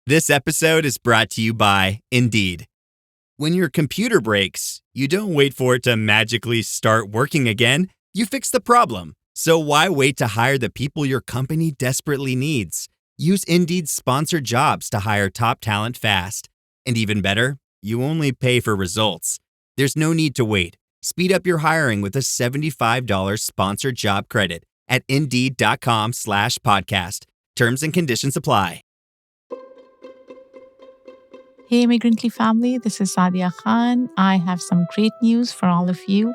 This episode is brought to you by Indeed. When your computer breaks, you don't wait for it to magically start working again. You fix the problem. So why wait to hire the people your company desperately needs? Use Indeed's sponsored jobs to hire top talent fast. And even better, you only pay for results. There's no need to wait. Speed up your hiring with a $75 sponsored job credit at Indeed.com/podcast. Terms and conditions apply. Hey, Immigrantly family, this is Saadia Khan. I have some great news for all of you.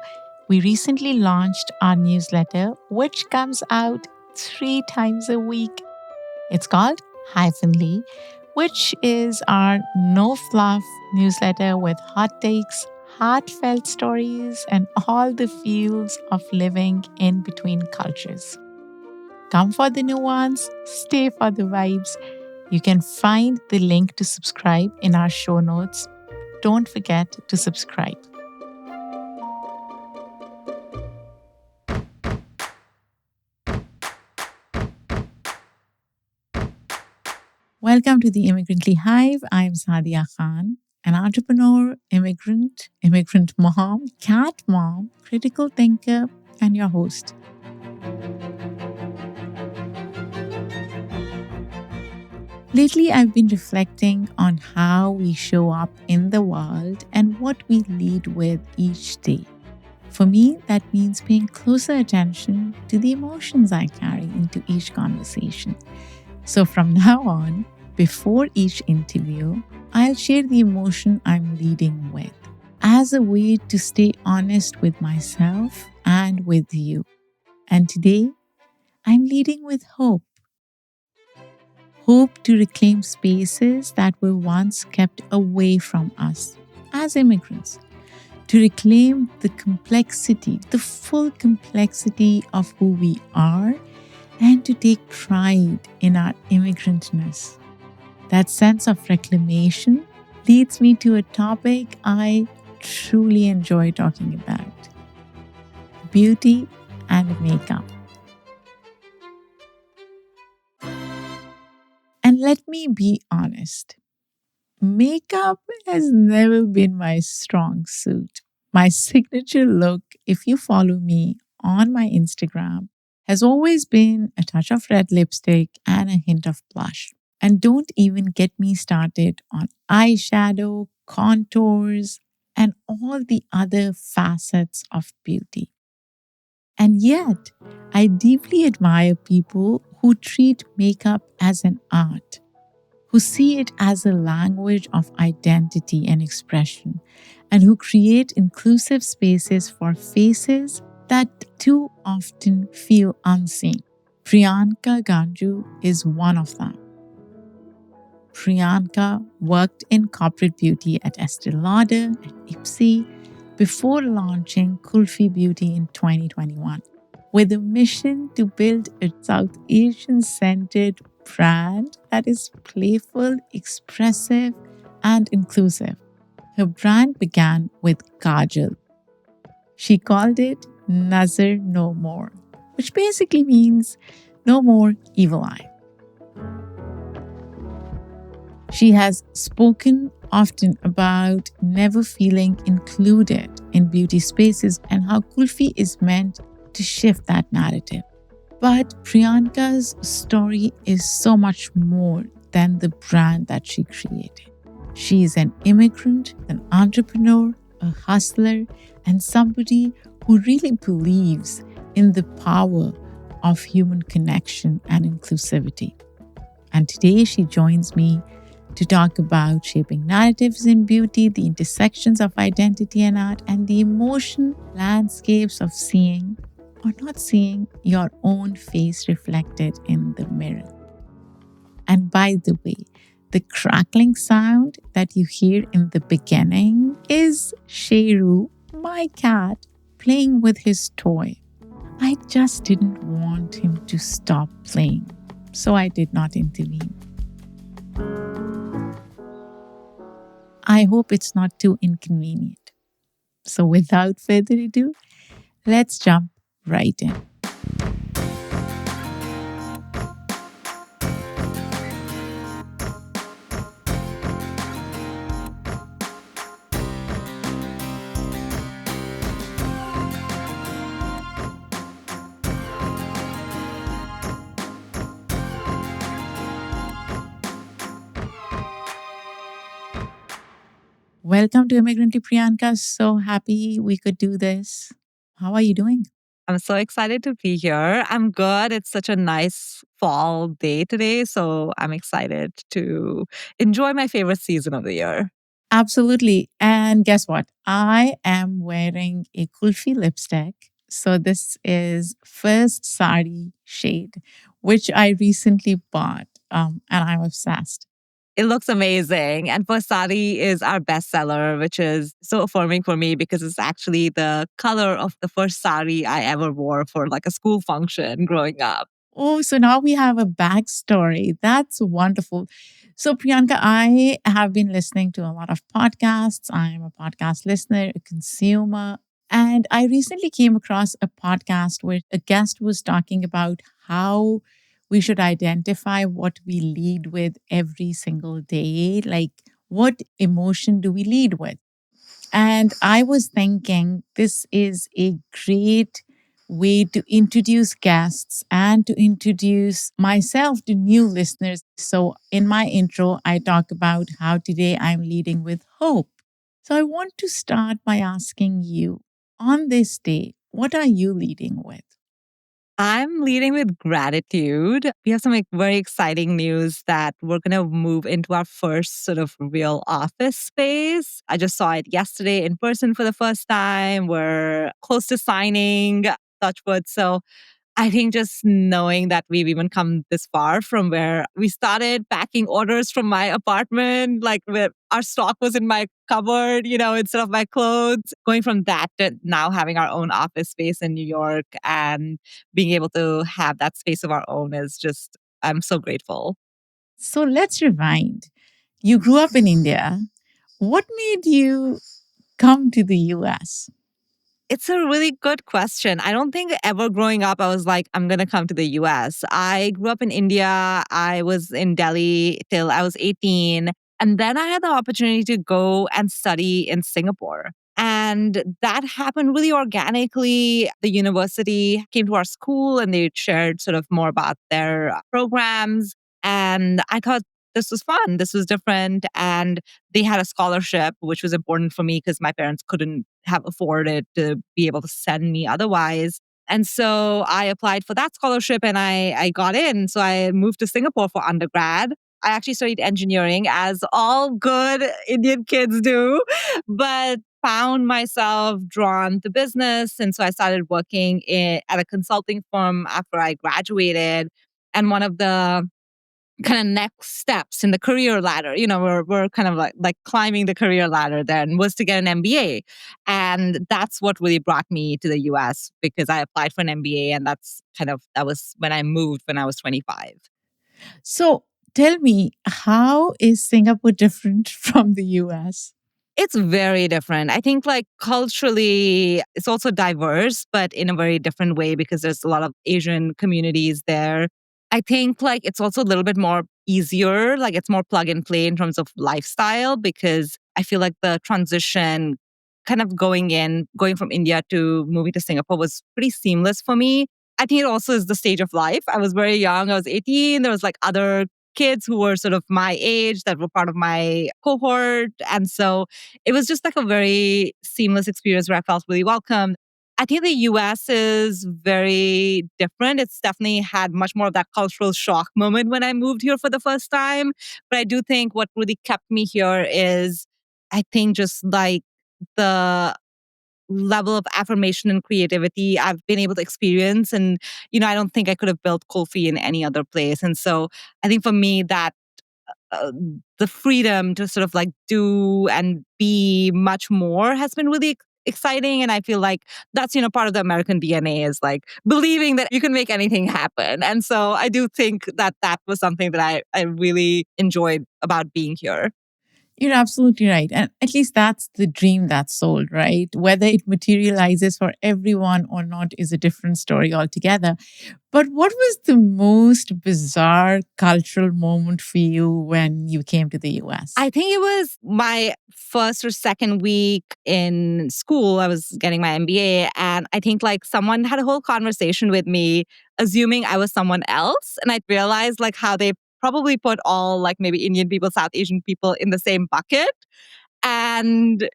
We recently launched our newsletter, which comes out 3 times a week. It's called Hyphenly, which is our no-fluff newsletter with hot takes, heartfelt stories, and all the feels of living in between cultures. Come for the nuance, stay for the vibes. You can find the link to subscribe in our show notes. Don't forget to subscribe. Welcome to the Immigrantly Hive. I'm Saadia Khan, an entrepreneur, immigrant mom, cat mom, critical thinker, and your host. Lately, I've been reflecting on how we show up in the world and what we lead with each day. For me, that means paying closer attention to the emotions I carry into each conversation. So from now on, before each interview, I'll share the emotion I'm leading with as a way to stay honest with myself and with you. And today, I'm leading with hope. Hope to reclaim spaces that were once kept away from us as immigrants, to reclaim the complexity, the full complexity of who we are, and to take pride in our immigrantness. That sense of reclamation leads me to a topic I truly enjoy talking about: beauty and makeup. And let me be honest, makeup has never been my strong suit. My signature look, if you follow me on my Instagram, has always been a touch of red lipstick and a hint of blush. And don't even get me started on eyeshadow, contours, and all the other facets of beauty. And yet, I deeply admire people who treat makeup as an art, who see it as a language of identity and expression, and who create inclusive spaces for faces that too often feel unseen. Priyanka Ganjoo is one of them. Priyanka worked in corporate beauty at Estée Lauder and Ipsy before launching Kulfi Beauty in 2021, with a mission to build a South Asian-centered brand that is playful, expressive, and inclusive. Her brand began with kajal. She called it Nazar no more, which basically means no more evil eye. She has spoken often about never feeling included in beauty spaces and how Kulfi is meant to shift that narrative. But Priyanka's story is so much more than the brand that she created. She is an immigrant, an entrepreneur, a hustler, and somebody who really believes in the power of human connection and inclusivity. And today she joins me to talk about shaping narratives in beauty, the intersections of identity and art, and the emotion landscapes of seeing or not seeing your own face reflected in the mirror. And by the way, the crackling sound that you hear in the beginning is Sheru, my cat, playing with his toy. I just didn't want him to stop playing, so I did not intervene. I hope it's not too inconvenient. So without further ado, let's jump right in. Welcome to Immigrantly, Priyanka. So happy we could do this. How are you doing? I'm so excited to be here. I'm good. It's such a nice fall day today. So I'm excited to enjoy my favorite season of the year. Absolutely. And guess what? I am wearing a Kulfi lipstick. So this is first sari shade, which I recently bought, and I'm obsessed. It looks amazing. And Sari is our bestseller, which is so affirming for me because it's actually the color of the first sari I ever wore for like a school function growing up. Oh, so now we have a backstory. That's wonderful. So, Priyanka, I have been listening to a lot of podcasts. I'm a podcast listener, a consumer. And I recently came across a podcast where a guest was talking about how we should identify what we lead with every single day. Like, what emotion do we lead with? And I was thinking this is a great way to introduce guests and to introduce myself to new listeners. So, in my intro, I talk about how today I'm leading with hope. So, I want to start by asking you on this day, what are you leading with? I'm leading with gratitude. We have some very exciting news that we're going to move into our first sort of real office space. I just saw it yesterday in person for the first time. We're close to signing, touch wood. So I think just knowing that we've even come this far from where we started packing orders from my apartment, like where our stock was in my cupboard, instead of my clothes, going from that to now having our own office space in New York and being able to have that space of our own is just, I'm so grateful. So, let's rewind. You grew up in India. What made you come to the US? It's a really good question. I don't think ever growing up, I was like, I'm going to come to the US. I grew up in India. I was in Delhi till I was 18. And then I had the opportunity to go and study in Singapore. And that happened really organically. The university came to our school and they shared sort of more about their programs. And I thought this was fun. This was different. And they had a scholarship, which was important for me because my parents couldn't have afforded to be able to send me otherwise. And so I applied for that scholarship and I got in. So I moved to Singapore for undergrad. I actually studied engineering, as all good Indian kids do, but found myself drawn to business. And so I started working at a consulting firm after I graduated. And one of the kind of next steps in the career ladder, we're kind of like climbing the career ladder then was to get an MBA. And that's what really brought me to the US because I applied for an MBA and that was when I moved when I was 25. So tell me, how is Singapore different from the US? It's very different. I think like culturally, it's also diverse, but in a very different way because there's a lot of Asian communities there. I think like it's also a little bit more easier, like it's more plug and play in terms of lifestyle because I feel like the transition kind of going from India to moving to Singapore was pretty seamless for me. I think it also is the stage of life. I was very young. I was 18. There was like other kids who were sort of my age that were part of my cohort. And so it was just like a very seamless experience where I felt really welcome. I think the US is very different. It's definitely had much more of that cultural shock moment when I moved here for the first time. But I do think what really kept me here is, I think, just like the level of affirmation and creativity I've been able to experience. And, I don't think I could have built Kulfi in any other place. And so I think for me, that uh, the freedom to sort of like do and be much more has been really exciting. And I feel like that's, part of the American DNA is like believing that you can make anything happen. And so I do think that that was something that I really enjoyed about being here. You're absolutely right. And at least that's the dream that's sold, right? Whether it materializes for everyone or not is a different story altogether. But what was the most bizarre cultural moment for you when you came to the US? I think it was my first or second week in school. I was getting my MBA, and I think like someone had a whole conversation with me, assuming I was someone else. And I realized like how they probably put all like maybe Indian people, South Asian people in the same bucket. And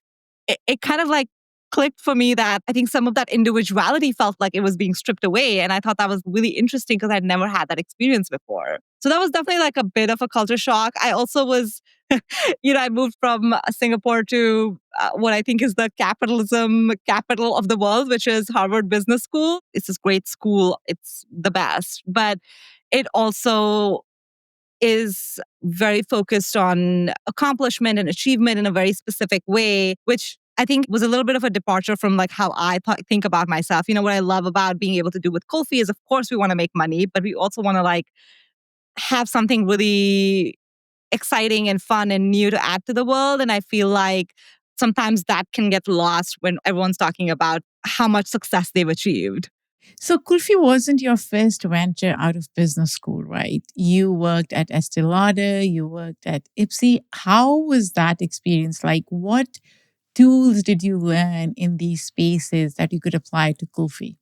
it kind of like clicked for me that I think some of that individuality felt like it was being stripped away. And I thought that was really interesting because I'd never had that experience before. So that was definitely like a bit of a culture shock. I also was, I moved from Singapore to what I think is the capitalism capital of the world, which is Harvard Business School. It's this great school. It's the best. But it also is very focused on accomplishment and achievement in a very specific way, which I think was a little bit of a departure from like how I think about myself. What I love about being able to do with Kulfi is, of course, we want to make money, but we also want to like have something really exciting and fun and new to add to the world. And I feel like sometimes that can get lost when everyone's talking about how much success they've achieved. So Kulfi wasn't your first venture out of business school, right? You worked at Estée Lauder, you worked at Ipsy. How was that experience like? What tools did you learn in these spaces that you could apply to Kulfi?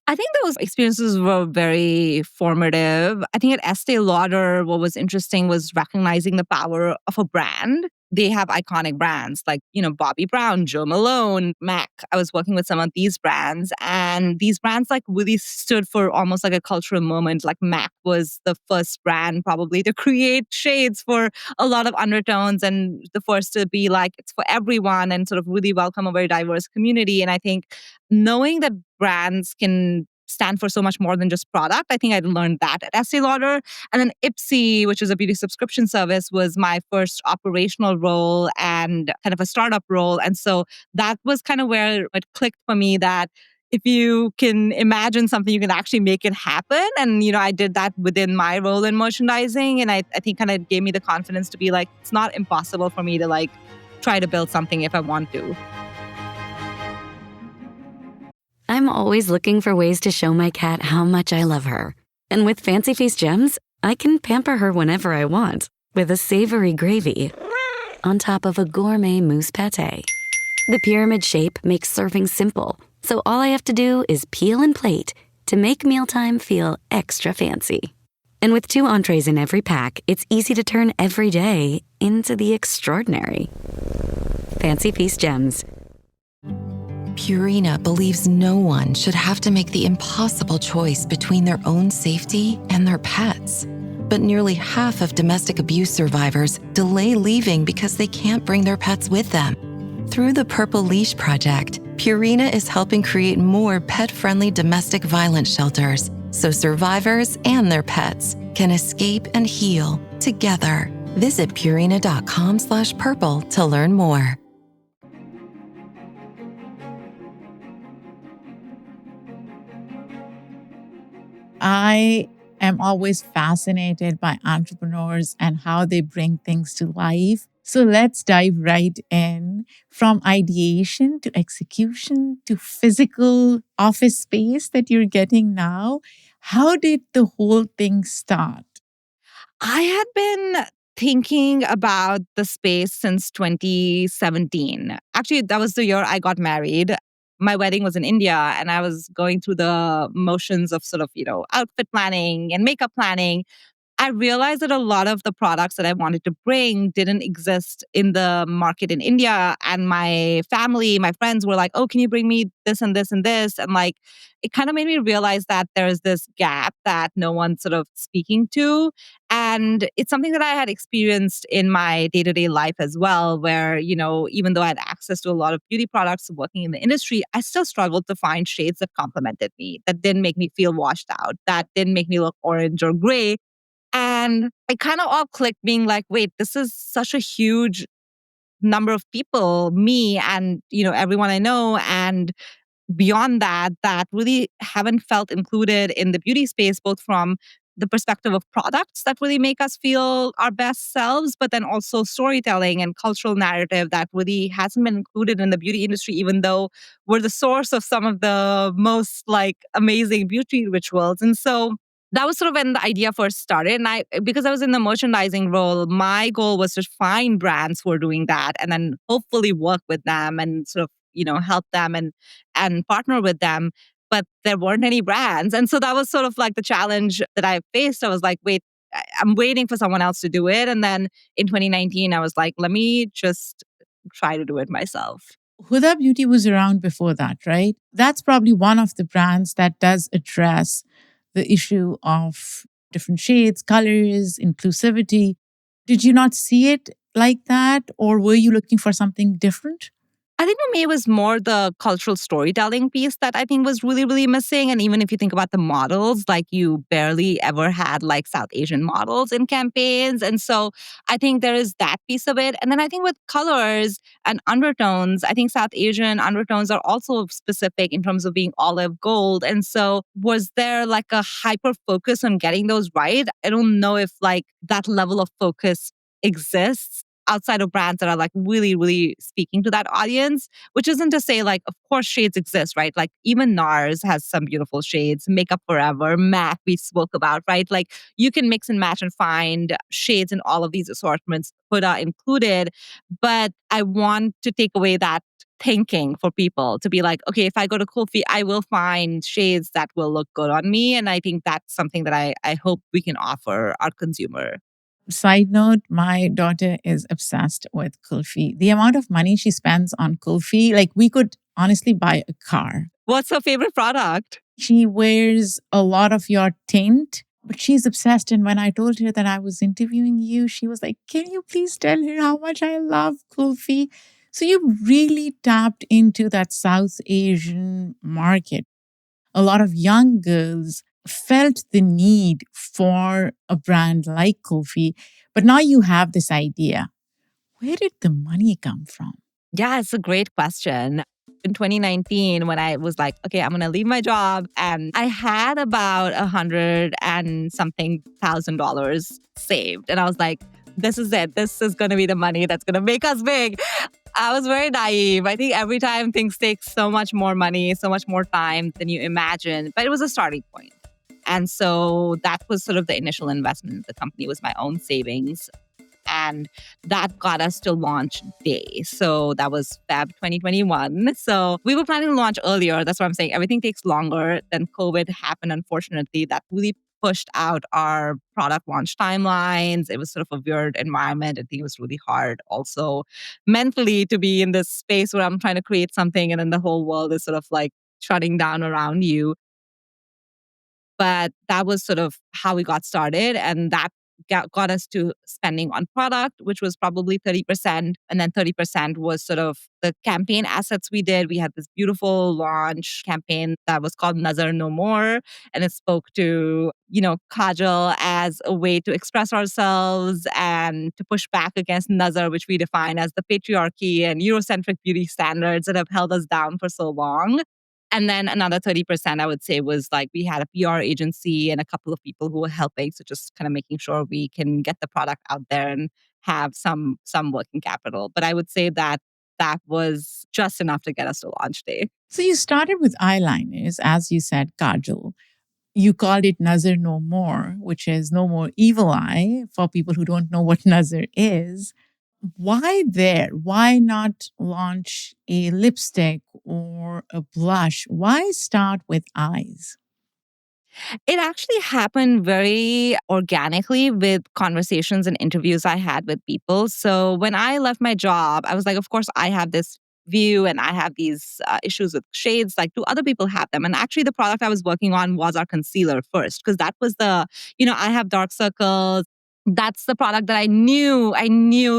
I think those experiences were very formative. I think at Estee Lauder, what was interesting was recognizing the power of a brand. They have iconic brands like, Bobbi Brown, Joe Malone, MAC. I was working with some of these brands, and these brands like really stood for almost like a cultural moment. Like MAC was the first brand probably to create shades for a lot of undertones and the first to be like, it's for everyone and sort of really welcome a very diverse community. And I think knowing that brands can stand for so much more than just product. I think I learned that at Estee Lauder. And then Ipsy, which is a beauty subscription service, was my first operational role and kind of a startup role. And so that was kind of where it clicked for me that if you can imagine something, you can actually make it happen. And, I did that within my role in merchandising. And I think kind of gave me the confidence to be like, it's not impossible for me to like try to build something if I want to. I'm always looking for ways to show my cat how much I love her. And with Fancy Feast gems, I can pamper her whenever I want with a savory gravy on top of a gourmet mousse pâté. The pyramid shape makes serving simple, so all I have to do is peel and plate to make mealtime feel extra fancy. And with 2 entrees in every pack, it's easy to turn every day into the extraordinary. Fancy Feast gems. Purina believes no one should have to make the impossible choice between their own safety and their pets. But nearly half of domestic abuse survivors delay leaving because they can't bring their pets with them. Through the Purple Leash Project, Purina is helping create more pet-friendly domestic violence shelters so survivors and their pets can escape and heal together. Visit purina.com/purple to learn more. I am always fascinated by entrepreneurs and how they bring things to life. So let's dive right in from ideation to execution to physical office space that you're getting now. How did the whole thing start? I had been thinking about the space since 2017. Actually, that was the year I got married. My wedding was in India, and I was going through the motions of sort of, outfit planning and makeup planning. I realized that a lot of the products that I wanted to bring didn't exist in the market in India. And my family, my friends were like, oh, can you bring me this and this and this? And like, it kind of made me realize that there's this gap that no one's sort of speaking to. And it's something that I had experienced in my day-to-day life as well, where, even though I had access to a lot of beauty products working in the industry, I still struggled to find shades that complemented me, that didn't make me feel washed out, that didn't make me look orange or gray. And it kind of all clicked being like, wait, this is such a huge number of people, me and, everyone I know. And beyond that, that really haven't felt included in the beauty space, both from the perspective of products that really make us feel our best selves, but then also storytelling and cultural narrative that really hasn't been included in the beauty industry, even though we're the source of some of the most like amazing beauty rituals. And so that was sort of when the idea first started. And because I was in the merchandising role, my goal was to find brands who are doing that and then hopefully work with them and sort of, help them and partner with them. But there weren't any brands. And so that was sort of like the challenge that I faced. I was like, wait, I'm waiting for someone else to do it. And then in 2019, I was like, let me just try to do it myself. Huda Beauty was around before that, right? That's probably one of the brands that does address the issue of different shades, colors, inclusivity. Did you not see it like that? Or were you looking for something different? I think for me, it was more the cultural storytelling piece that I think was really, really missing. And even if you think about the models, like you barely ever had like South Asian models in campaigns. And so I think there is that piece of it. And then I think with colors and undertones, I think South Asian undertones are also specific in terms of being olive gold. And so was there like a hyper focus on getting those right? I don't know if like that level of focus exists outside of brands that are like really, really speaking to that audience, which isn't to say like, of course, shades exist, right? Like even NARS has some beautiful shades, Makeup Forever, MAC we spoke about, right? Like you can mix and match and find shades in all of these assortments, Huda included. But I want to take away that thinking for people to be like, okay, if I go to Kulfi, I will find shades that will look good on me. And I think that's something that I hope we can offer our consumer. Side note, my daughter is obsessed with Kulfi. The amount of money she spends on Kulfi, like we could honestly buy a car. What's her favorite product? She wears a lot of your tint, but she's obsessed. And when I told her that I was interviewing you, she was like, can you please tell her how much I love Kulfi? So you really tapped into that South Asian market. A lot of young girls felt the need for a brand like Kulfi, but now you have this idea. Where did the money come from? Yeah, it's a great question. In 2019, when I was like, okay, I'm going to leave my job, and I had about $100,000 saved. And I was like, this is it. This is going to be the money that's going to make us big. I was very naive. I think every time things take so much more money, so much more time than you imagine. But it was a starting point. And so that was sort of the initial investment. The company was my own savings. And that got us to launch day. So that was Feb 2021. So we were planning to launch earlier. That's what I'm saying. Everything takes longer. Then COVID happened, unfortunately. That really pushed out our product launch timelines. It was sort of a weird environment. I think it was really hard also mentally to be in this space where I'm trying to create something and then the whole world is sort of like shutting down around you. But that was sort of how we got started. And that got us to spending on product, which was probably 30%. And then 30% was sort of the campaign assets we did. We had this beautiful launch campaign that was called Nazar No More. And it spoke to, kajal as a way to express ourselves and to push back against Nazar, which we define as the patriarchy and Eurocentric beauty standards that have held us down for so long. And then another 30%, I would say, was like we had a PR agency and a couple of people who were helping. So just kind of making sure we can get the product out there and have some working capital. But I would say that was just enough to get us to launch day. So you started with eyeliners, as you said, kajal. You called it Nazar No More, which is no more evil eye for people who don't know what Nazar is. Why there? Why not launch a lipstick or a blush? Why start with eyes? It actually happened very organically with conversations and interviews I had with people. So when I left my job, I was like, of course, I have this view and I have these issues with shades. Like, do other people have them? And actually, the product I was working on was our concealer first, because that was I have dark circles. That's the product that I knew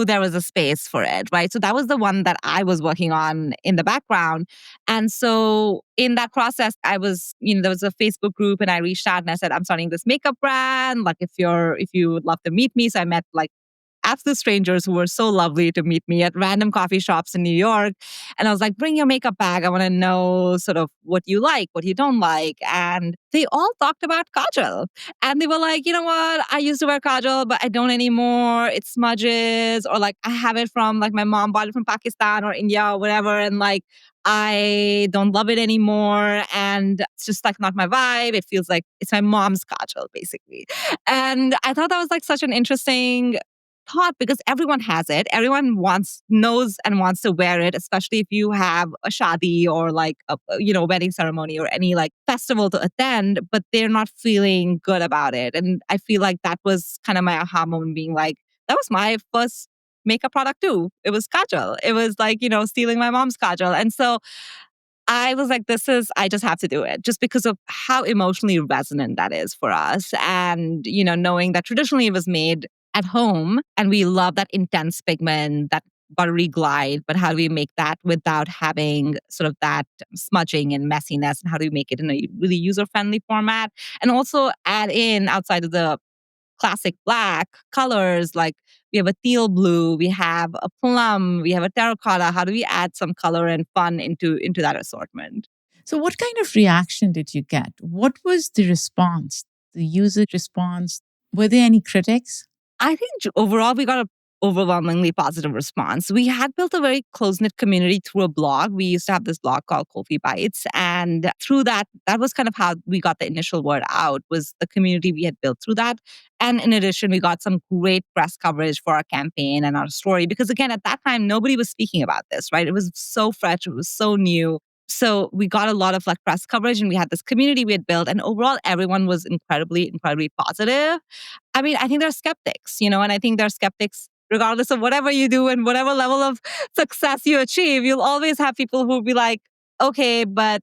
there was a space for it, right? So that was the one that I was working on in the background. And so in that process, I was, there was a Facebook group and I reached out and I said, I'm starting this makeup brand. Like if you would love to meet me. So I met like absolute strangers who were so lovely to meet me at random coffee shops in New York. And I was like, bring your makeup bag. I want to know sort of what you like, what you don't like. And they all talked about kajal. And they were like, you know what? I used to wear kajal, but I don't anymore. It smudges, or like I have it from like my mom bought it from Pakistan or India or whatever. And like, I don't love it anymore. And it's just like not my vibe. It feels like it's my mom's kajal, basically. And I thought that was like such an interesting thought because everyone has it. Everyone knows and wants to wear it, especially if you have a shadi or like a wedding ceremony or any like festival to attend, but they're not feeling good about it. And I feel like that was kind of my aha moment, being like, that was my first makeup product too. It was kajal. It was like, stealing my mom's kajal. And so I was like, I just have to do it just because of how emotionally resonant that is for us. And, knowing that traditionally it was made at home and we love that intense pigment, that buttery glide, but how do we make that without having sort of that smudging and messiness? And how do we make it in a really user-friendly format? And also add in, outside of the classic black colors, like we have a teal blue, we have a plum, we have a terracotta. How do we add some color and fun into that assortment? So, what kind of reaction did you get? What was the response, the user response? Were there any critics? I think overall we got a overwhelmingly positive response. We had built a very close-knit community through a blog. We used to have this blog called Kulfi Bites. And through that was kind of how we got the initial word out, was the community we had built through that. And in addition, we got some great press coverage for our campaign and our story. Because again, at that time, nobody was speaking about this, right? It was so fresh. It was so new. So we got a lot of like press coverage and we had this community we had built. And overall, everyone was incredibly, incredibly positive. I mean, I think they're skeptics, and I think they're skeptics regardless of whatever you do and whatever level of success you achieve. You'll always have people who'll be like, okay, but,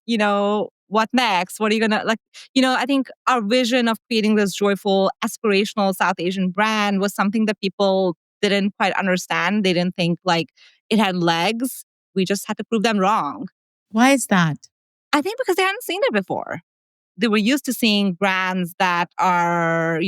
what next? What are you going to like? I think our vision of creating this joyful, aspirational South Asian brand was something that people didn't quite understand. They didn't think like it had legs. We just had to prove them wrong. Why is that? I think because they hadn't seen it before. They were used to seeing brands that are,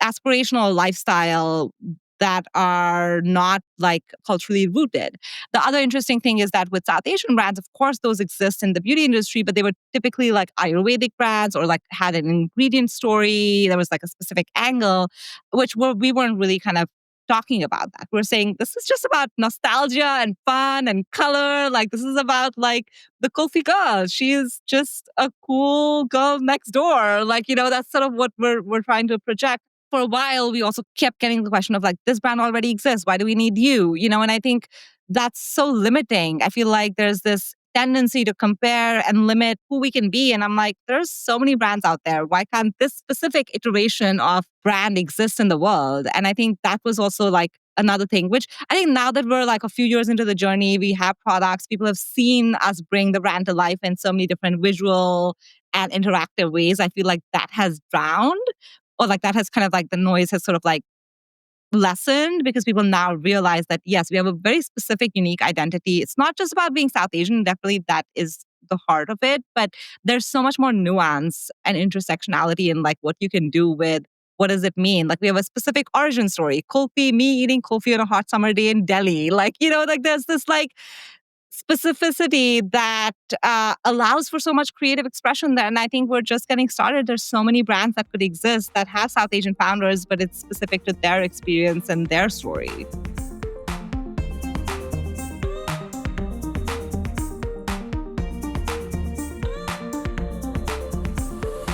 aspirational lifestyle, that are not like culturally rooted. The other interesting thing is that with South Asian brands, of course, those exist in the beauty industry, but they were typically like Ayurvedic brands or like had an ingredient story. There was like a specific angle, we weren't really kind of talking about that. We're saying this is just about nostalgia and fun and color. Like this is about like the Kulfi girl. She is just a cool girl next door. Like, that's sort of what we're trying to project. For a while, we also kept getting the question of like, this brand already exists. Why do we need you? And I think that's so limiting. I feel like there's this tendency to compare and limit who we can be. And I'm like, there's so many brands out there. Why can't this specific iteration of brand exist in the world? And I think that was also like another thing, which I think now that we're like a few years into the journey, we have products, people have seen us bring the brand to life in so many different visual and interactive ways. I feel like that has drowned, or like that has kind of like the noise has sort of like lessened, because people now realize that, yes, we have a very specific, unique identity. It's not just about being South Asian. Definitely that is the heart of it. But there's so much more nuance and intersectionality in like what you can do with what does it mean? Like we have a specific origin story. Kulfi, me eating kulfi on a hot summer day in Delhi. Like, like there's this like specificity that allows for so much creative expression there. And I think we're just getting started. There's so many brands that could exist that have South Asian founders, but it's specific to their experience and their story.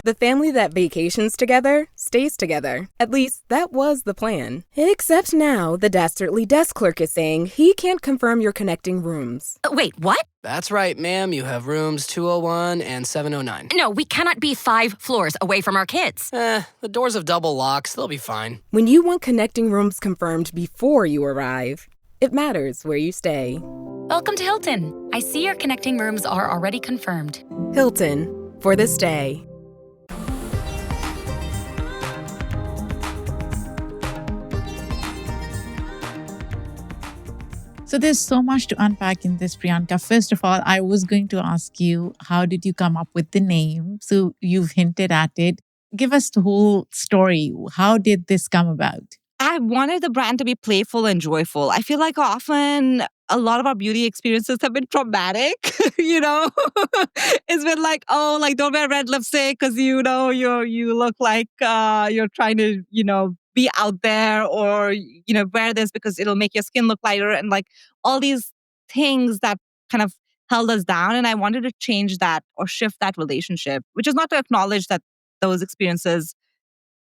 The family that vacations together stays together. At least, that was the plan. Except now, the dastardly desk clerk is saying he can't confirm your connecting rooms. Wait, what? That's right, ma'am. You have rooms 201 and 709. No, we cannot be 5 floors away from our kids. The doors have double locks. They'll be fine. When you want connecting rooms confirmed before you arrive, it matters where you stay. Welcome to Hilton. I see your connecting rooms are already confirmed. Hilton, for the stay. So there's so much to unpack in this, Priyanka. First of all, I was going to ask you, how did you come up with the name? So you've hinted at it. Give us the whole story. How did this come about? I wanted the brand to be playful and joyful. I feel like often a lot of our beauty experiences have been traumatic, It's been like, oh, like don't wear red lipstick because, you look like you're trying to, be out there, or, wear this because it'll make your skin look lighter, and like all these things that kind of held us down. And I wanted to change that or shift that relationship, which is not to acknowledge that those experiences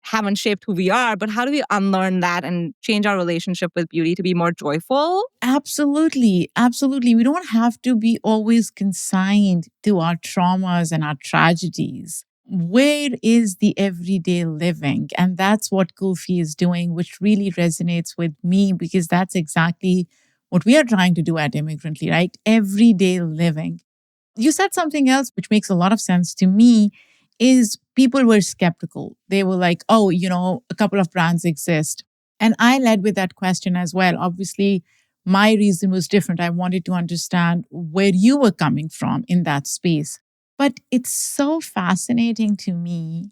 haven't shaped who we are, but how do we unlearn that and change our relationship with beauty to be more joyful? Absolutely. Absolutely. We don't have to be always consigned to our traumas and our tragedies. Where is the everyday living? And that's what Kulfi is doing, which really resonates with me because that's exactly what we are trying to do at Immigrantly, right? Everyday living. You said something else which makes a lot of sense to me is people were skeptical. They were like, oh, a couple of brands exist. And I led with that question as well. Obviously, my reason was different. I wanted to understand where you were coming from in that space. But it's so fascinating to me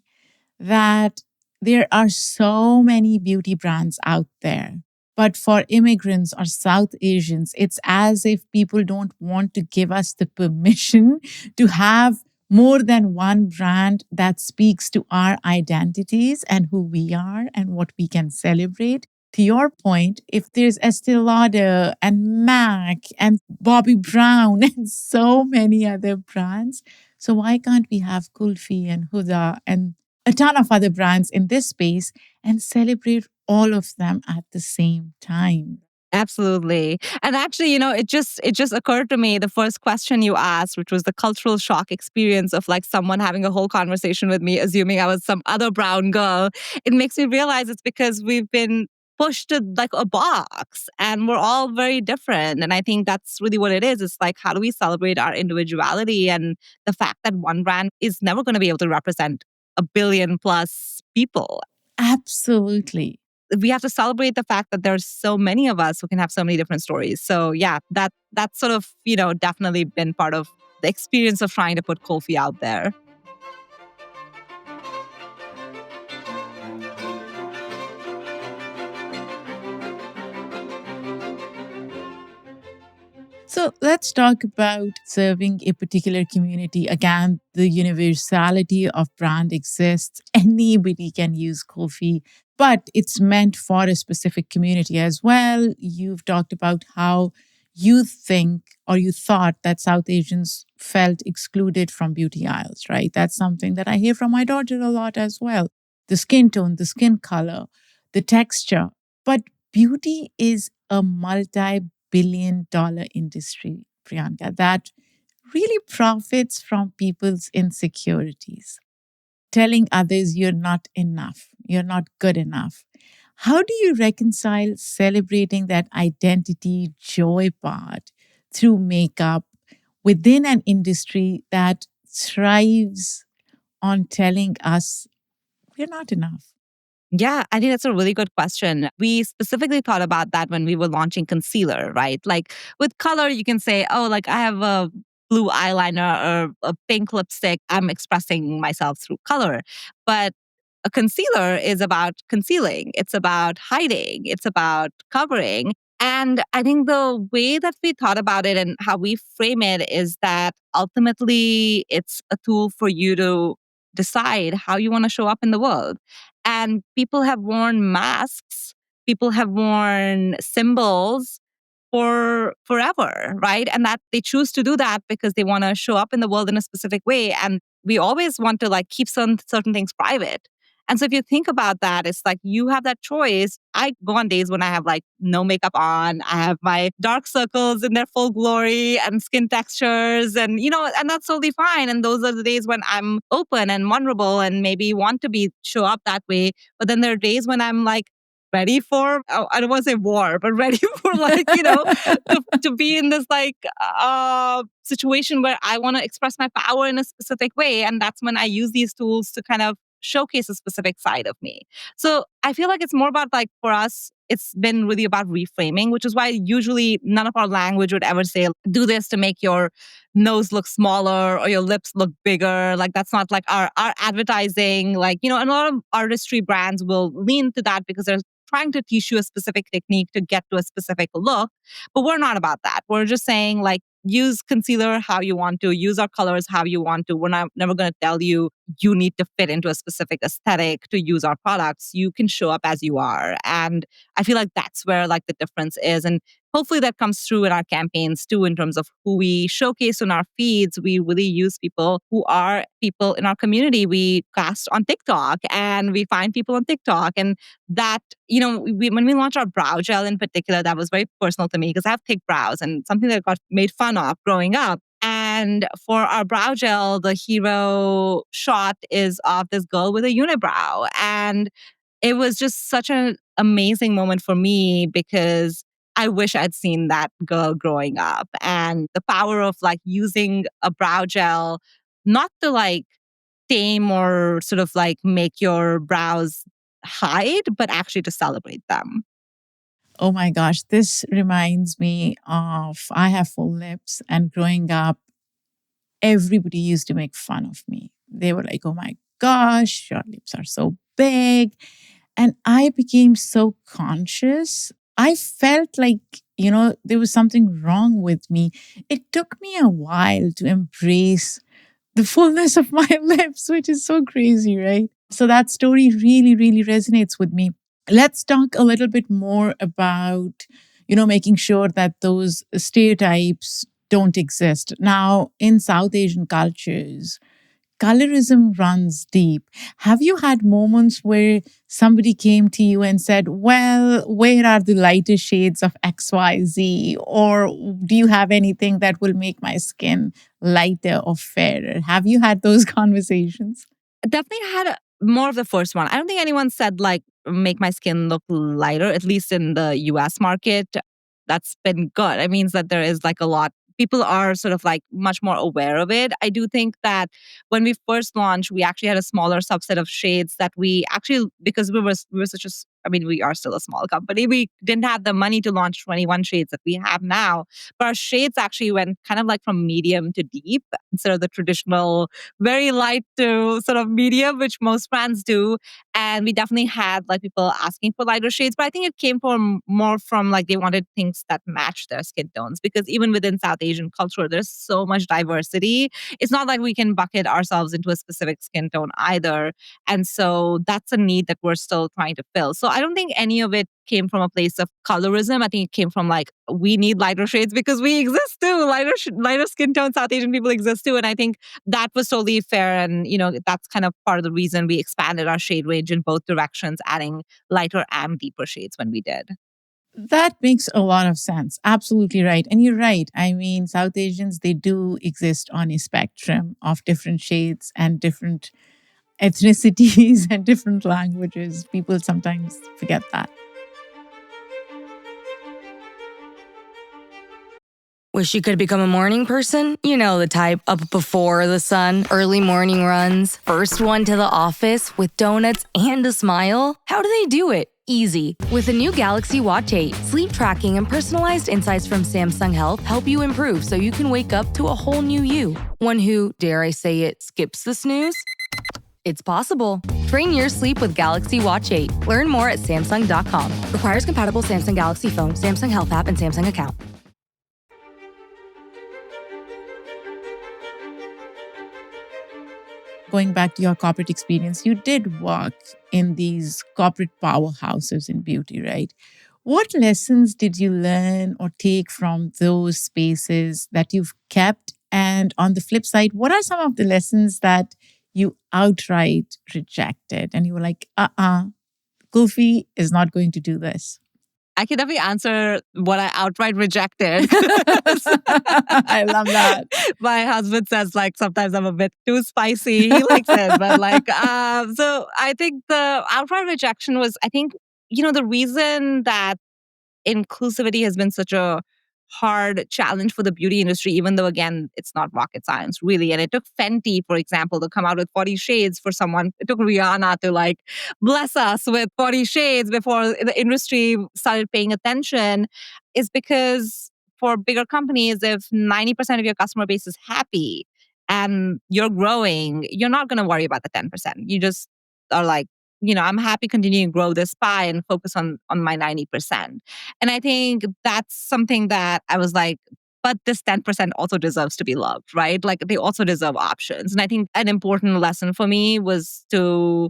that there are so many beauty brands out there. But for immigrants or South Asians, it's as if people don't want to give us the permission to have more than one brand that speaks to our identities and who we are and what we can celebrate. To your point, if there's Estee Lauder and MAC and Bobbi Brown and so many other brands, so why can't we have Kulfi and Huda and a ton of other brands in this space and celebrate all of them at the same time? Absolutely. And actually, it just occurred to me the first question you asked, which was the cultural shock experience of like someone having a whole conversation with me, assuming I was some other brown girl. It makes me realize it's because we've been pushed to like a box and we're all very different. And I think that's really what it is. It's like, how do we celebrate our individuality and the fact that one brand is never going to be able to represent a billion plus people? Absolutely. We have to celebrate the fact that there's so many of us who can have so many different stories. So yeah, that's sort of, definitely been part of the experience of trying to put Kofi out there. So let's talk about serving a particular community. Again, the universality of brand exists. Anybody can use Kofi, but it's meant for a specific community as well. You've talked about how you think or you thought that South Asians felt excluded from beauty aisles, right? That's something that I hear from my daughter a lot as well. The skin tone, the skin color, the texture. But beauty is a multi-billion-dollar industry, Priyanka, that really profits from people's insecurities, telling others you're not enough, you're not good enough. How do you reconcile celebrating that identity joy part through makeup within an industry that thrives on telling us we're not enough? Yeah, I think that's a really good question. We specifically thought about that when we were launching concealer, right? Like with color, you can say, oh, like I have a blue eyeliner or a pink lipstick. I'm expressing myself through color. But a concealer is about concealing, it's about hiding, it's about covering. And I think the way that we thought about it and how we frame it is that ultimately it's a tool for you to decide how you want to show up in the world. And people have worn masks, people have worn symbols for forever, right? And that they choose to do that because they want to show up in the world in a specific way. And we always want to like keep certain things private. And so if you think about that, it's like you have that choice. I go on days when I have like no makeup on. I have my dark circles in their full glory and skin textures and that's totally fine. And those are the days when I'm open and vulnerable and maybe want to be show up that way. But then there are days when I'm like ready for, oh, I don't want to say war, but ready for like, to be in this like situation where I want to express my power in a specific way. And that's when I use these tools to kind of showcase a specific side of me. So I feel like it's more about like for us, it's been really about reframing, which is why usually none of our language would ever say, do this to make your nose look smaller or your lips look bigger. Like that's not like our advertising. Like, and a lot of artistry brands will lean to that because they're trying to teach you a specific technique to get to a specific look. But we're not about that. We're just saying like, use concealer how you want to, use our colors how you want to. We're never going to tell you you need to fit into a specific aesthetic to use our products. You can show up as you are. And I feel like that's where like the difference is. And hopefully that comes through in our campaigns too, in terms of who we showcase on our feeds. We really use people who are people in our community. We cast on TikTok and we find people on TikTok. And that, when we launched our brow gel in particular, that was very personal to me because I have thick brows and something that got made fun of growing up. And for our brow gel, the hero shot is of this girl with a unibrow. And it was just such an amazing moment for me because I wish I'd seen that girl growing up. And the power of like using a brow gel, not to like tame or sort of like make your brows hide, but actually to celebrate them. Oh my gosh, this reminds me of I have full lips, and growing up, everybody used to make fun of me. They were like, oh my gosh, your lips are so big. And I became so conscious. I felt like, there was something wrong with me. It took me a while to embrace the fullness of my lips, which is so crazy, right? So that story really, really resonates with me. Let's talk a little bit more about, making sure that those stereotypes don't exist. Now, in South Asian cultures, colorism runs deep. Have you had moments where somebody came to you and said, well, where are the lighter shades of XYZ? Or do you have anything that will make my skin lighter or fairer? Have you had those conversations? Definitely had more of the first one. I don't think anyone said like, make my skin look lighter, at least in the US market. That's been good. It means that there is like a lot. People are sort of like much more aware of it. I do think that when we first launched, we actually had a smaller subset of shades that we actually, because we were such a, we are still a small company. We didn't have the money to launch 21 shades that we have now. But our shades actually went kind of like from medium to deep instead of the traditional very light to sort of medium, which most brands do. And we definitely had like people asking for lighter shades, but I think it came from more from like they wanted things that match their skin tones, because even within South Asian culture, there's so much diversity. It's not like we can bucket ourselves into a specific skin tone either. And so that's a need that we're still trying to fill. So I don't think any of it came from a place of colorism. I think it came from like, we need lighter shades because we exist too. Lighter skin tone South Asian people exist too. And I think that was totally fair. And, that's kind of part of the reason we expanded our shade range in both directions, adding lighter and deeper shades when we did. That makes a lot of sense. Absolutely right. And you're right. I mean, South Asians, they do exist on a spectrum of different shades and different ethnicities and different languages. People sometimes forget that. Wish you could become a morning person? You know the type, up before the sun, early morning runs, first one to the office with donuts and a smile. How do they do it? Easy. With the new Galaxy Watch 8, sleep tracking and personalized insights from Samsung Health help you improve so you can wake up to a whole new you. One who, dare I say it, skips the snooze? It's possible. Train your sleep with Galaxy Watch 8. Learn more at Samsung.com. Requires compatible Samsung Galaxy phone, Samsung Health app, and Samsung account. Going back to your corporate experience, you did work in these corporate powerhouses in beauty, right? What lessons did you learn or take from those spaces that you've kept? And on the flip side, what are some of the lessons that you outright rejected? And you were like, Kulfi is not going to do this. I can definitely answer what I outright rejected. I love that. My husband says like sometimes I'm a bit too spicy. He likes it, but like so I think the outright rejection was, I think, the reason that inclusivity has been such a hard challenge for the beauty industry, even though, again, it's not rocket science, really. And it took Fenty, for example, to come out with 40 shades for someone. It took Rihanna to like bless us with 40 shades before the industry started paying attention, is because for bigger companies, if 90% of your customer base is happy and you're growing, you're not going to worry about the 10%. You just are like, I'm happy continuing to grow this pie and focus on my 90%. And I think that's something that I was like, but this 10% also deserves to be loved, right? Like they also deserve options. And I think an important lesson for me was to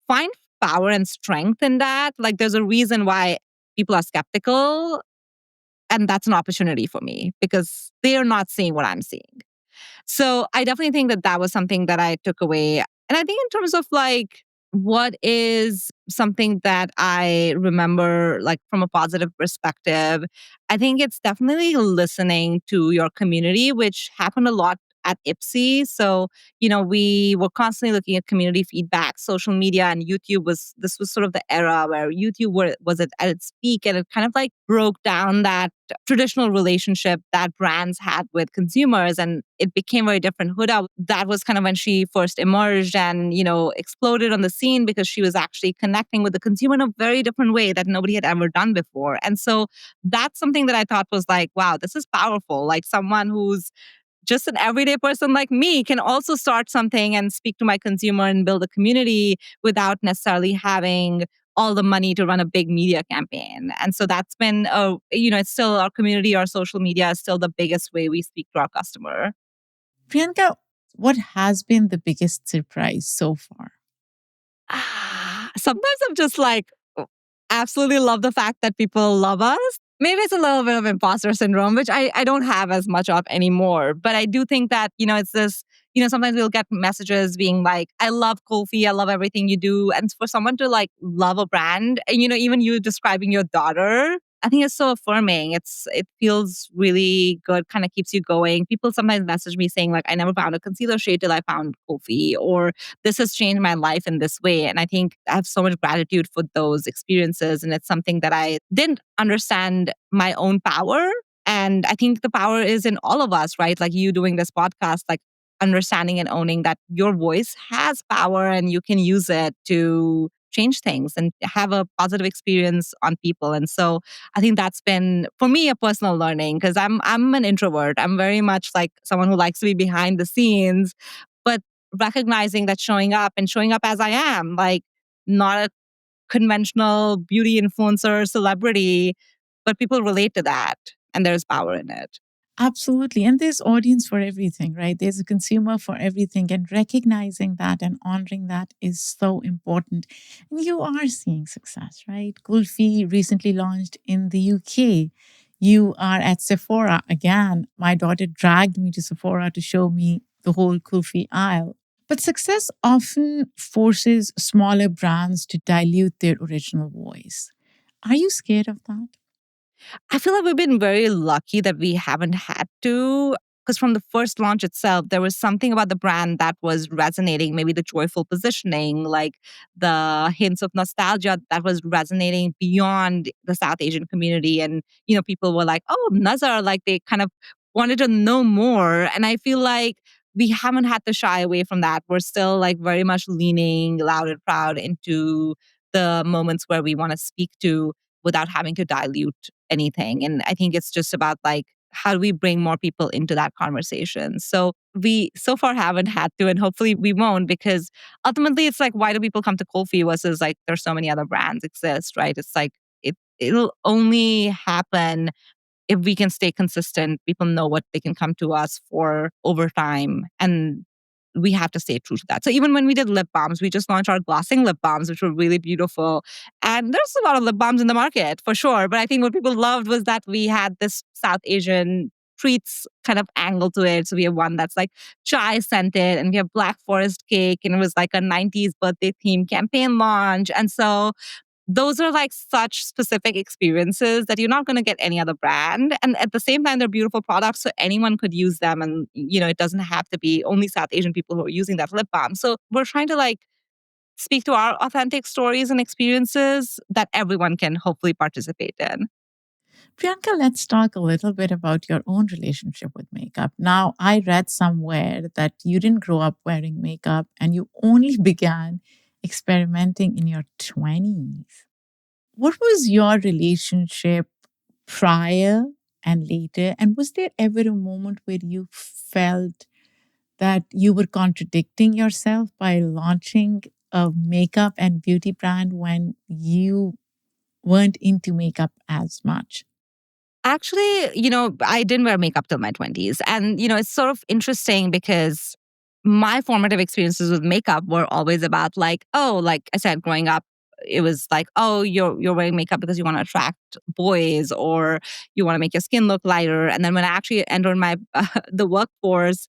find power and strength in that. Like there's a reason why people are skeptical. And that's an opportunity for me because they are not seeing what I'm seeing. So I definitely think that that was something that I took away. And I think in terms of like, what is something that I remember like from a positive perspective, I think it's definitely listening to your community, which happened a lot at Ipsy. So, we were constantly looking at community feedback, social media, and YouTube this was sort of the era where YouTube was at its peak, and it kind of like broke down that traditional relationship that brands had with consumers, and it became very different. Huda, that was kind of when she first emerged and, exploded on the scene because she was actually connecting with the consumer in a very different way that nobody had ever done before. And so that's something that I thought was like, wow, this is powerful. Like someone who's just an everyday person like me can also start something and speak to my consumer and build a community without necessarily having all the money to run a big media campaign. And so that's been, it's still our community, our social media is still the biggest way we speak to our customer. Priyanka, what has been the biggest surprise so far? Sometimes I'm just like, absolutely love the fact that people love us. Maybe it's a little bit of imposter syndrome, which I don't have as much of anymore. But I do think that, it's this, sometimes we'll get messages being like, I love Kulfi, I love everything you do. And for someone to like love a brand, and, even you describing your daughter, I think it's so affirming. It feels really good, kind of keeps you going. People sometimes message me saying like, I never found a concealer shade till I found Kulfi, or this has changed my life in this way. And I think I have so much gratitude for those experiences. And it's something that I didn't understand my own power. And I think the power is in all of us, right? Like you doing this podcast, like understanding and owning that your voice has power and you can use it to change things and have a positive experience on people. And so I think that's been for me a personal learning because I'm an introvert. I'm very much like someone who likes to be behind the scenes, but recognizing that showing up as I am, like not a conventional beauty influencer celebrity, but people relate to that and there's power in it. Absolutely. And there's audience for everything, right? There's a consumer for everything. And recognizing that and honoring that is so important. And you are seeing success, right? Kulfi recently launched in the UK. You are at Sephora again. My daughter dragged me to Sephora to show me the whole Kulfi aisle. But success often forces smaller brands to dilute their original voice. Are you scared of that? I feel like we've been very lucky that we haven't had to. Because from the first launch itself, there was something about the brand that was resonating, maybe the joyful positioning, like the hints of nostalgia that was resonating beyond the South Asian community. And, people were like, oh, Nazar, like they kind of wanted to know more. And I feel like we haven't had to shy away from that. We're still like very much leaning loud and proud into the moments where we want to speak to without having to dilute anything. And I think it's just about like, how do we bring more people into that conversation? So we so far haven't had to, and hopefully we won't, because ultimately it's like, why do people come to Kulfi versus like there's so many other brands exist, right? It's like it'll only happen if we can stay consistent. People know what they can come to us for over time, and we have to stay true to that. So even when we did lip balms, we just launched our glossing lip balms, which were really beautiful. And there's a lot of lip balms in the market for sure. But I think what people loved was that we had this South Asian treats kind of angle to it. So we have one that's like chai scented, and we have Black Forest cake, and it was like a 90s birthday theme campaign launch. And so those are like such specific experiences that you're not going to get any other brand. And at the same time, they're beautiful products, so anyone could use them. And, it doesn't have to be only South Asian people who are using that lip balm. So we're trying to like speak to our authentic stories and experiences that everyone can hopefully participate in. Priyanka, let's talk a little bit about your own relationship with makeup. Now, I read somewhere that you didn't grow up wearing makeup and you only began experimenting in your 20s. What was your relationship prior and later? And was there ever a moment where you felt that you were contradicting yourself by launching a makeup and beauty brand when you weren't into makeup as much? Actually, I didn't wear makeup till my 20s. And, it's sort of interesting because my formative experiences with makeup were always about like, oh, like I said, growing up, it was like, oh, you're wearing makeup because you want to attract boys or you want to make your skin look lighter. And then when I actually entered my the workforce,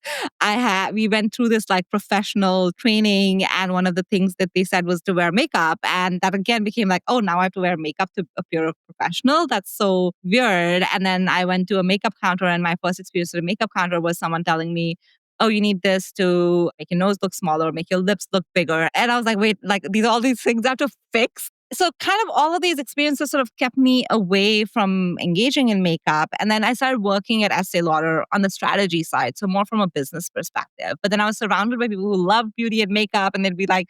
we went through this like professional training, and one of the things that they said was to wear makeup, and that again became like, oh, now I have to wear makeup to appear a professional. That's so weird. And then I went to a makeup counter, and my first experience with a makeup counter was someone telling me, oh, you need this to make your nose look smaller, make your lips look bigger. And I was like, wait, like all these things I have to fix. So kind of all of these experiences sort of kept me away from engaging in makeup. And then I started working at Estée Lauder on the strategy side, so more from a business perspective. But then I was surrounded by people who love beauty and makeup, and they'd be like,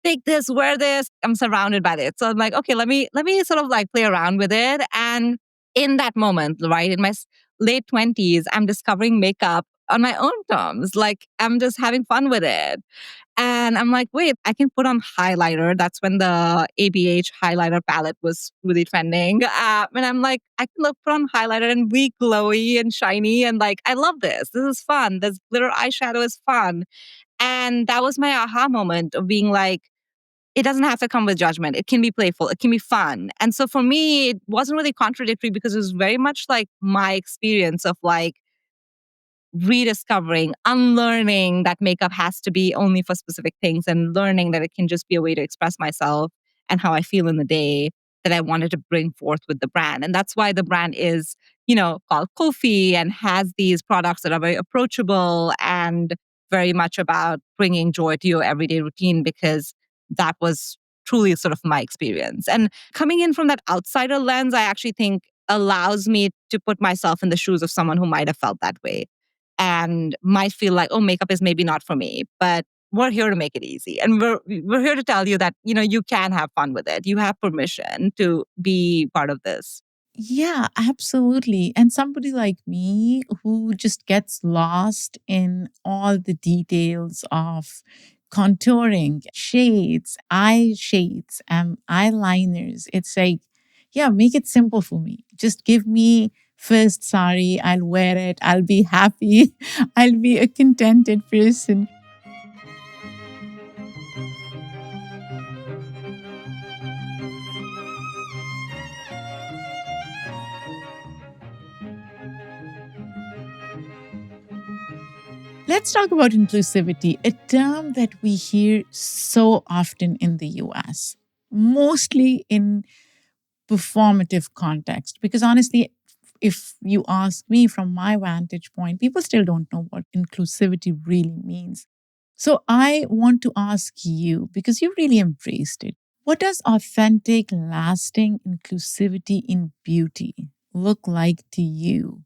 take this, wear this. I'm surrounded by it. So I'm like, okay, let me sort of like play around with it. And in that moment, right, in my late 20s, I'm discovering makeup on my own terms. Like I'm just having fun with it. And I'm like, wait, I can put on highlighter. That's when the ABH highlighter palette was really trending. And I'm like, I can put on highlighter and be glowy and shiny. And like, I love this. This is fun. This glitter eyeshadow is fun. And that was my aha moment of being like, it doesn't have to come with judgment. It can be playful. It can be fun. And so for me, it wasn't really contradictory because it was very much like my experience of like, rediscovering, unlearning that makeup has to be only for specific things and learning that it can just be a way to express myself and how I feel in the day that I wanted to bring forth with the brand. And that's why the brand is, called Kulfi and has these products that are very approachable and very much about bringing joy to your everyday routine, because that was truly sort of my experience. And coming in from that outsider lens, I actually think allows me to put myself in the shoes of someone who might have felt that way and might feel like, oh, makeup is maybe not for me, but we're here to make it easy. And we're here to tell you that, you can have fun with it. You have permission to be part of this. Yeah, absolutely. And somebody like me who just gets lost in all the details of contouring, shades, eye shades, eyeliners. It's like, yeah, make it simple for me. Just give me first sari, I'll wear it, I'll be happy, I'll be a contented person. Let's talk about inclusivity, a term that we hear so often in the US, mostly in performative context. Because honestly, if you ask me from my vantage point, people still don't know what inclusivity really means. So I want to ask you, because you really embraced it, what does authentic, lasting inclusivity in beauty look like to you?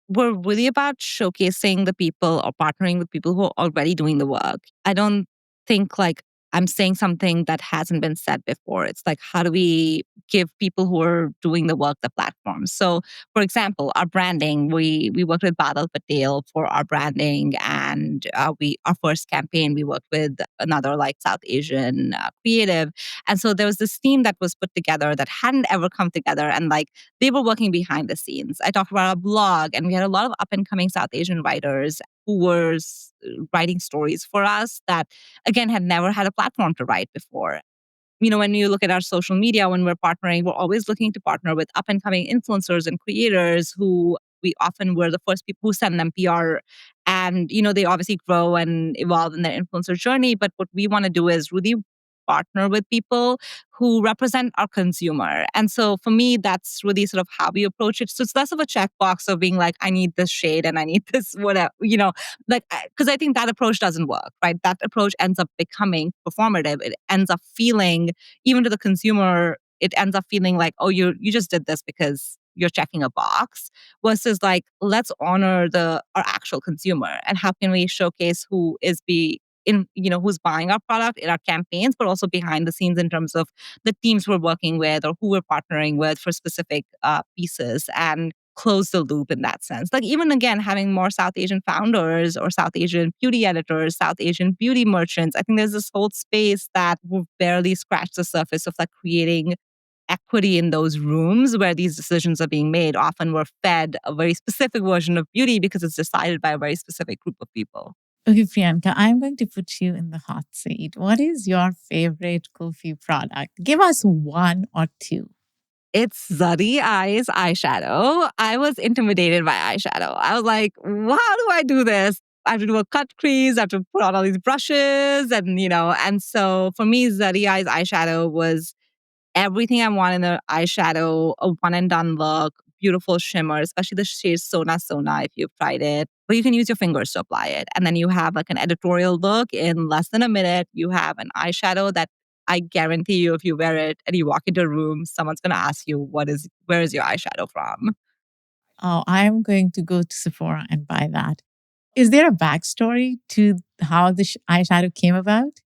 We're really about showcasing the people or partnering with people who are already doing the work. I don't think like I'm saying something that hasn't been said before. It's like, how do we give people who are doing the work the platform? So, for example, our branding, we worked with Badal Patel for our branding, and our first campaign we worked with another like South Asian creative, and so there was this team that was put together that hadn't ever come together, and like they were working behind the scenes. I talked about our blog, and we had a lot of up and coming South Asian writers who were writing stories for us that again had never had a platform to write before. When you look at our social media, when we're partnering, we're always looking to partner with up and coming influencers and creators who we often were the first people who send them PR. And, they obviously grow and evolve in their influencer journey. But what we want to do is really partner with people who represent our consumer. And so for me, that's really sort of how we approach it. So it's less of a checkbox of being like, I need this shade and I need this whatever, like, because I think that approach doesn't work, right? That approach ends up becoming performative. It ends up feeling, even to the consumer, it ends up feeling like, oh, you just did this because you're checking a box, versus like, let's honor our actual consumer and how can we showcase who is who's buying our product in our campaigns, but also behind the scenes in terms of the teams we're working with or who we're partnering with for specific pieces, and close the loop in that sense. Like even again, having more South Asian founders or South Asian beauty editors, South Asian beauty merchants. I think there's this whole space that we've barely scratched the surface of like creating equity in those rooms where these decisions are being made. Often we're fed a very specific version of beauty because it's decided by a very specific group of people. Okay, Priyanka, I'm going to put you in the hot seat. What is your favorite Kulfi product? Give us one or two. It's Zari Eyes eyeshadow. I was intimidated by eyeshadow. I was like, how do I do this? I have to do a cut crease. I have to put on all these brushes. And so for me, Zari Eyes eyeshadow was everything I want in an eyeshadow, a one and done look, beautiful shimmer, especially the shade Sona Sona if you've tried it. But you can use your fingers to apply it. And then you have like an editorial look in less than a minute. You have an eyeshadow that I guarantee you, if you wear it and you walk into a room, someone's going to ask you, where is your eyeshadow from? Oh, I'm going to go to Sephora and buy that. Is there a backstory to how the eyeshadow came about?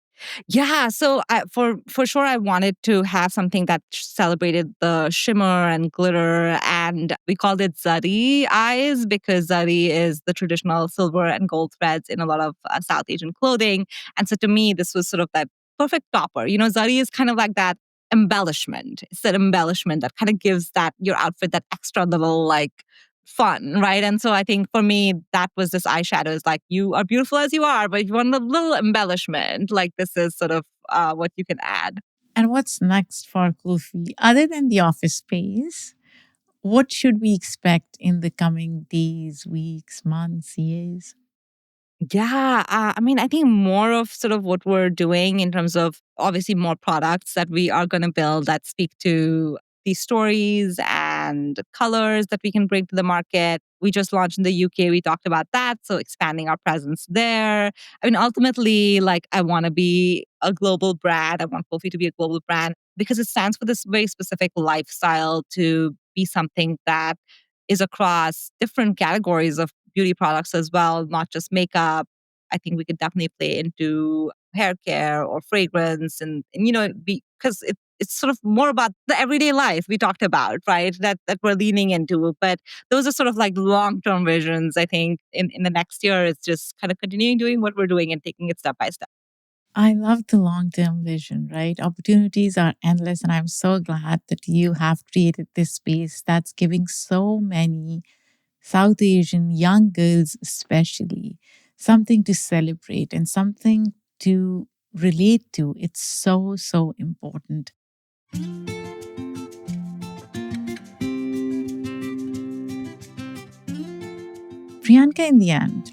Yeah, so for sure, I wanted to have something that celebrated the shimmer and glitter, and we called it Zari Eyes because Zari is the traditional silver and gold threads in a lot of South Asian clothing. And so to me, this was sort of that perfect topper. Zari is kind of like that embellishment. It's that embellishment that kind of gives that your outfit that extra little like fun, right? And so I think for me, that was this eyeshadow is like, you are beautiful as you are, but if you want a little embellishment, like this is sort of what you can add. And what's next for Kulfi? Other than the office space, what should we expect in the coming days, weeks, months, years? Yeah, I think more of sort of what we're doing in terms of obviously more products that we are going to build that speak to these stories and colors that we can bring to the market. We just launched in the UK. We talked about that. So expanding our presence there. I mean, ultimately, like I want to be a global brand. I want Kulfi to be a global brand because it stands for this very specific lifestyle to be something that is across different categories of beauty products as well, not just makeup. I think we could definitely play into hair care or fragrance and because it's sort of more about the everyday life we talked about, right? That we're leaning into. But those are sort of like long-term visions. I think in the next year, it's just kind of continuing doing what we're doing and taking it step by step. I love the long term vision, right? Opportunities are endless. And I'm so glad that you have created this space that's giving so many South Asian young girls, especially, something to celebrate and something to relate to. It's so, so important. Priyanka, in the end,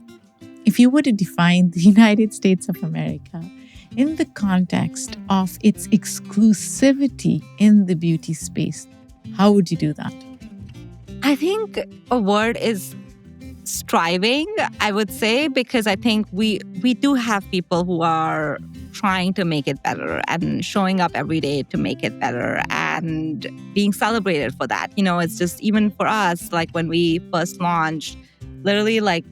if you were to define the United States of America in the context of its exclusivity in the beauty space, how would you do that? I think a word is striving, I would say, because I think we do have people who are trying to make it better and showing up every day to make it better and being celebrated for that. It's just even for us, like when we first launched, literally like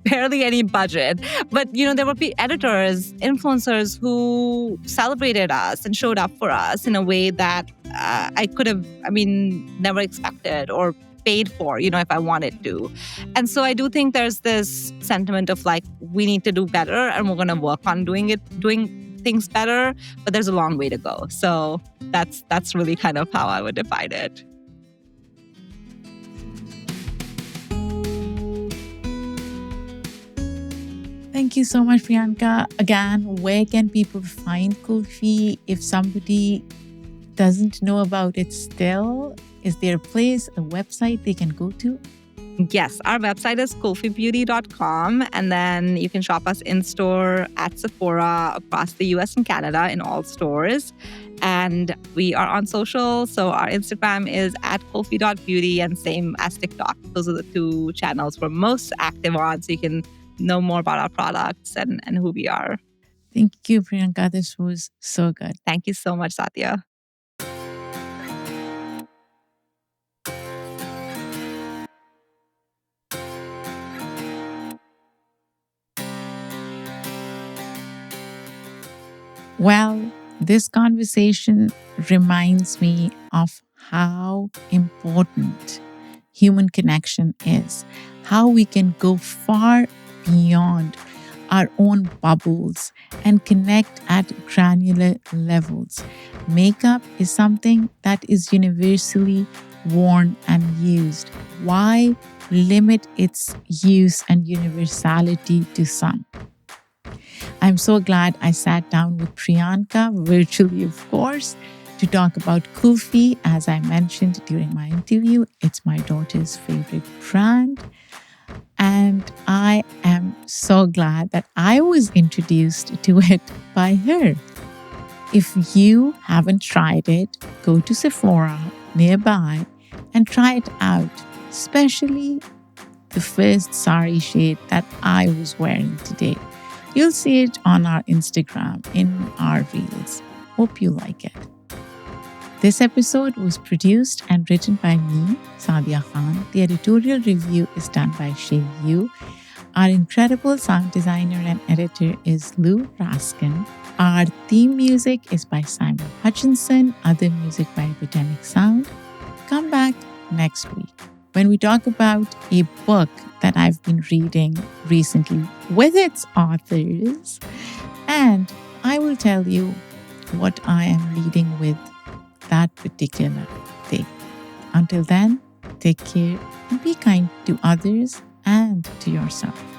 barely any budget. But, there would be editors, influencers who celebrated us and showed up for us in a way that I could have, never expected or paid for, if I wanted to. And so I do think there's this sentiment of like, we need to do better and we're going to work on doing things better, but there's a long way to go. So that's really kind of how I would define it. Thank you so much, Priyanka. Again, where can people find Kulfi if somebody doesn't know about it still? Is there a place, a website they can go to? Yes, our website is kulfibeauty.com, and then you can shop us in-store at Sephora across the US and Canada in all stores. And we are on social, so our Instagram is at kulfi.beauty and same as TikTok. Those are the two channels we're most active on, so you can know more about our products and who we are. Thank you, Priyanka. This was so good. Thank you so much, Saadia. Well, this conversation reminds me of how important human connection is, how we can go far beyond our own bubbles and connect at granular levels. Makeup is something that is universally worn and used. Why limit its use and universality to some? I'm so glad I sat down with Priyanka, virtually of course, to talk about Kulfi. As I mentioned during my interview, it's my daughter's favorite brand. And I am so glad that I was introduced to it by her. If you haven't tried it, go to Sephora nearby and try it out, especially the first sari shade that I was wearing today. You'll see it on our Instagram in our reels. Hope you like it. This episode was produced and written by me, Saadia Khan. The editorial review is done by Shay Yu. Our incredible sound designer and editor is Lou Raskin. Our theme music is by Simon Hutchinson, other music by Epidemic Sound. Come back next week when we talk about a book that I've been reading recently with its authors, and I will tell you what I am reading with that particular day. Until then, take care and be kind to others and to yourself.